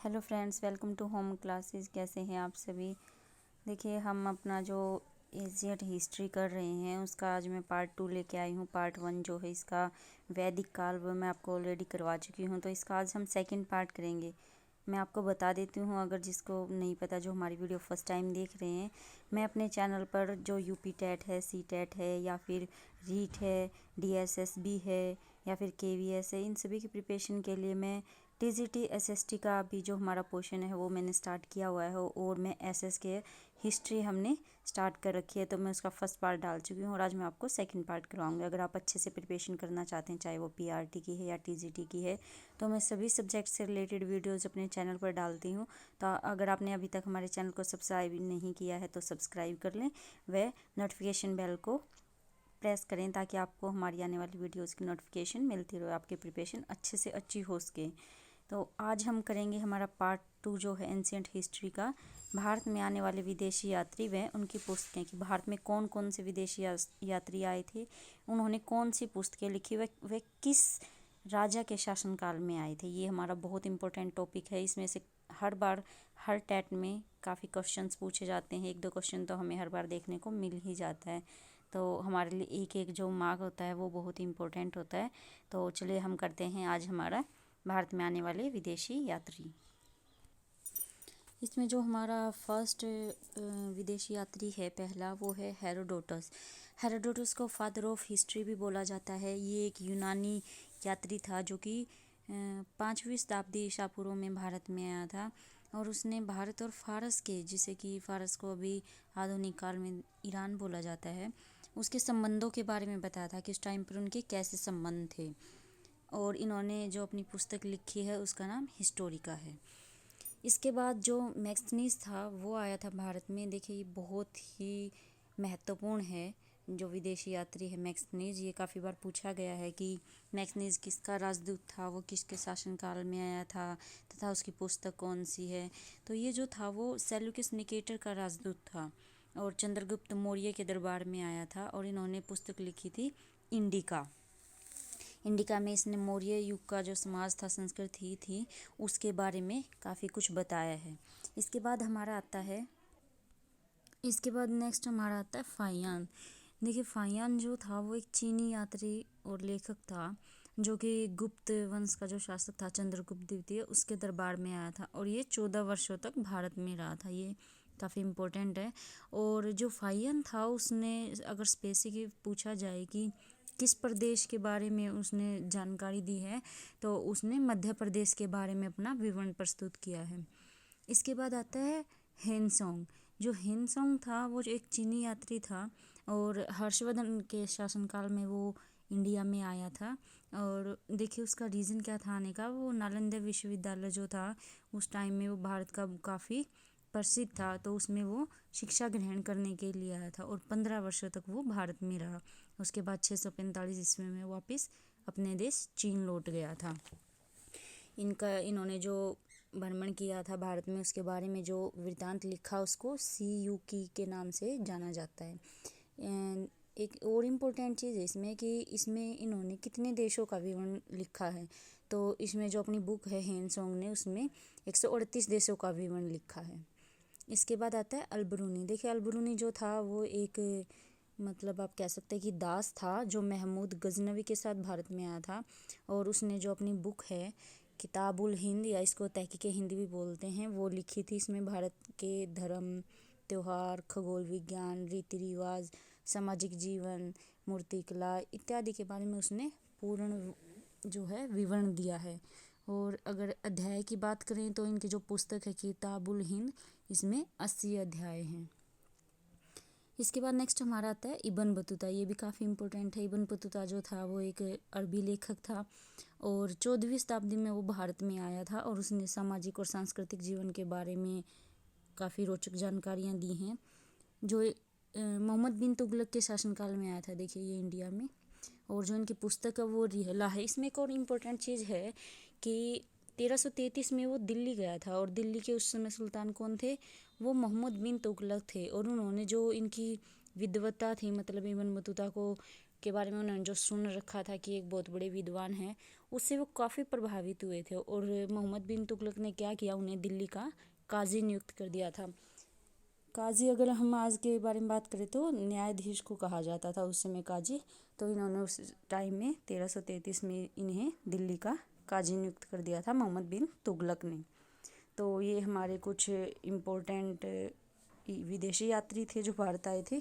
Hello friends, welcome to home classes. कैसे हैं आप सभी। देखिए, हम अपना जो एशियट हिस्ट्री कर रहे हैं उसका आज मैं पार्ट 2 लेके आई हूँ। पार्ट 1 जो है इसका वैदिक काल वो मैं आपको ऑलरेडी करवा चुकी हूँ, तो इसका आज हम सेकंड पार्ट करेंगे। मैं आपको बता देती हूँ, अगर जिसको नहीं पता, जो हमारी वीडियो फर्स्ट टाइम देख रहे हैं, मैं अपने चैनल पर जो यूपी टेट है, सी टेट है, या फिर रीट है, डीएसएसबी है, या फिर केवीएस है, इन सभी की प्रिपरेशन के लिए मैं टीजीटी एसएसटी का भी जो हमारा पोर्शन है वो मैंने स्टार्ट किया हुआ है। और मैं एसएस के हिस्ट्री हमने स्टार्ट कर रखी है, तो मैं उसका फर्स्ट पार्ट डाल चुकी हूँ और आज मैं आपको सेकंड पार्ट करवाऊँगी। अगर आप अच्छे से प्रिपरेशन करना चाहते हैं, चाहे वो पीआरटी की है या टीजीटी की है, तो मैं सभी सब्जेक्ट से रिलेटेड वीडियोज़ अपने चैनल पर डालती हूँ। तो अगर आपने अभी तक हमारे चैनल को सब्सक्राइब नहीं किया है तो सब्सक्राइब कर लें, व नोटिफिकेशन बेल को प्रेस करें ताकि आपको हमारी आने वाली वीडियोज़ की नोटिफिकेशन मिलती रहे, आपकी प्रिपरेशन अच्छे से अच्छी हो सके। तो आज हम करेंगे हमारा पार्ट 2 जो है एंशिएंट हिस्ट्री का, भारत में आने वाले विदेशी यात्री व उनकी पुस्तकें, कि भारत में कौन कौन से विदेशी यात्री आए थे, उन्होंने कौन सी पुस्तकें लिखी, वे किस राजा के शासनकाल में आए थे। ये हमारा बहुत इंपॉर्टेंट टॉपिक है। इसमें से हर बार हर टेट में काफ़ी क्वेश्चंस पूछे जाते हैं, एक दो क्वेश्चन तो हमें हर बार देखने को मिल ही जाता है। तो हमारे लिए एक एक जो मार्क होता है वो बहुत इंपॉर्टेंट होता है। तो चलिए हम करते हैं आज हमारा भारत में आने वाले विदेशी यात्री। इसमें जो हमारा फर्स्ट विदेशी यात्री है पहला, वो है हेरोडोटस। हेरोडोटस को फादर ऑफ हिस्ट्री भी बोला जाता है। ये एक यूनानी यात्री था जो कि 5वीं शताब्दी ईसा पूर्व में भारत में आया था, और उसने भारत और फारस के, जिसे कि फारस को अभी आधुनिक काल में ईरान बोला जाता है, उसके संबंधों के बारे में बताया था कि उस टाइम पर उनके कैसे संबंध थे। और इन्होंने जो अपनी पुस्तक लिखी है उसका नाम हिस्टोरिका है। इसके बाद जो मैक्सनीज था वो आया था भारत में। देखिए, ये बहुत ही महत्वपूर्ण है जो विदेशी यात्री है मैक्सनीज। ये काफ़ी बार पूछा गया है कि मैक्सनीज किसका राजदूत था, वो किसके शासनकाल में आया था, तथा उसकी पुस्तक कौन सी है। तो ये जो था वो सेल्यूकस निकेटर का राजदूत था और चंद्रगुप्त मौर्य के दरबार में आया था, और इन्होंने पुस्तक लिखी थी इंडिका। इंडिका में इसने मौर्य युग का जो समाज था, संस्कृति थी, उसके बारे में काफ़ी कुछ बताया है। इसके बाद नेक्स्ट हमारा आता है फाहियान। देखिए, फाहियान जो था वो एक चीनी यात्री और लेखक था जो कि गुप्त वंश का जो शासक था, चंद्रगुप्त द्वितीय, उसके दरबार में आया था, और ये 14 वर्षों तक भारत में रहा था। ये काफ़ी इम्पोर्टेंट है। और जो फाहियान था उसने, अगर स्पेसिफिक पूछा जाए कि किस प्रदेश के बारे में उसने जानकारी दी है, तो उसने मध्य प्रदेश के बारे में अपना विवरण प्रस्तुत किया है। इसके बाद आता है हेनसोंग। जो हेनसोंग था वो एक चीनी यात्री था, और हर्षवर्धन के शासनकाल में वो इंडिया में आया था। और देखिए, उसका रीज़न क्या था आने का, वो नालंदा विश्वविद्यालय जो था उस टाइम में वो भारत का काफ़ी प्रसिद्ध था, तो उसमें वो शिक्षा ग्रहण करने के लिए आया था, और 15 वर्षों तक वो भारत में रहा। उसके बाद 645 ईस्वी में वापस अपने देश चीन लौट गया था। इन्होंने जो भ्रमण किया था भारत में, उसके बारे में जो वृत्तांत लिखा उसको सीयूकी के नाम से जाना जाता है। एक और इम्पोर्टेंट चीज़ है इसमें कि इसमें इन्होंने कितने देशों का विवरण लिखा है। तो इसमें जो अपनी बुक है हेनसोंग ने, उसमें 138 देशों का विवरण लिखा है। इसके बाद आता है अलबरूनी। देखिए, अलबरूनी जो था वो एक, मतलब आप कह सकते हैं कि दास था जो महमूद गजनवी के साथ भारत में आया था, और उसने जो अपनी बुक है किताबुल हिंद, या इसको तहकीके हिंदी भी बोलते हैं, वो लिखी थी। इसमें भारत के धर्म, त्योहार, खगोल विज्ञान, रीति रिवाज, सामाजिक जीवन, मूर्तिकला इत्यादि के बारे में उसने पूर्ण जो है विवरण दिया है। और अगर अध्याय की बात करें तो इनकी जो पुस्तक है किताबुल हिंद, इसमें 80 अध्याय हैं। इसके बाद नेक्स्ट हमारा आता है इब्न बतूता। ये भी काफ़ी इम्पोर्टेंट है। इब्न बतूता जो था वो एक अरबी लेखक था, और 14वीं शताब्दी में वो भारत में आया था, और उसने सामाजिक और सांस्कृतिक जीवन के बारे में काफ़ी रोचक जानकारियाँ दी हैं। जो मोहम्मद बिन तुगलक के शासनकाल में आया था, देखिए ये इंडिया में, और जो इनकी पुस्तक है वो रिहला है। इसमें एक और इम्पोर्टेंट चीज़ है कि 1333 में वो दिल्ली गया था, और दिल्ली के उस समय सुल्तान कौन थे, वो मोहम्मद बिन तुगलक थे। और उन्होंने जो इनकी विद्वता थी, मतलब इब्न बतूता को के बारे में उन्होंने जो सुन रखा था कि एक बहुत बड़े विद्वान हैं, उससे वो काफ़ी प्रभावित हुए थे। और मोहम्मद बिन तुगलक ने क्या किया, उन्हें दिल्ली का काजी नियुक्त कर दिया था। काजी, अगर हम आज के बारे में बात करें तो न्यायाधीश को कहा जाता था उस समय काजी। तो इन्होंने उस टाइम में 1333 में इन्हें दिल्ली का काजी नियुक्त कर दिया था मोहम्मद बिन तुगलक ने। तो ये हमारे कुछ इम्पोर्टेंट विदेशी यात्री थे जो भारत आए थे।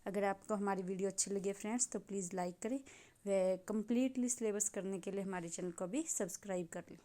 अगर आपको हमारी वीडियो अच्छी लगे फ्रेंड्स तो प्लीज़ लाइक करें व कम्प्लीटली सिलेबस करने के लिए हमारे चैनल को भी सब्सक्राइब कर लें।